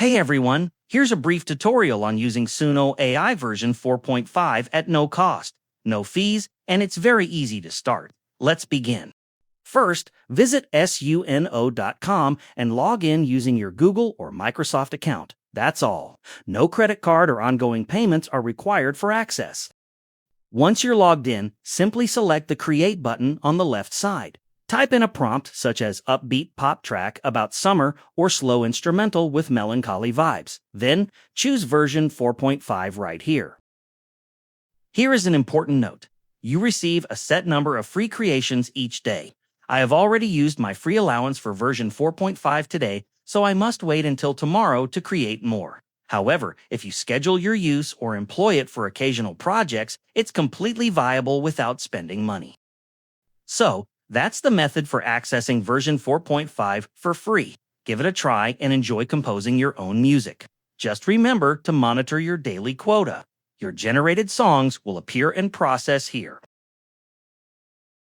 Hey everyone, here's a brief tutorial on using Suno AI version 4.5 at no cost, no fees, and it's very easy to start. Let's begin. First, visit suno.com and log in using your Google or Microsoft account. That's all. No credit card or ongoing payments are required for access. Once you're logged in, simply select the Create button on the left side. Type in a prompt such as upbeat pop track about summer or slow instrumental with melancholy vibes. Then, choose version 4.5 right here. Here is an important note. You receive a set number of free creations each day. I have already used my free allowance for version 4.5 today, so I must wait until tomorrow to create more. However, if you schedule your use or employ it for occasional projects, it's completely viable without spending money. So, that's the method for accessing version 4.5 for free. Give it a try and enjoy composing your own music. Just remember to monitor your daily quota. Your generated songs will appear and process here.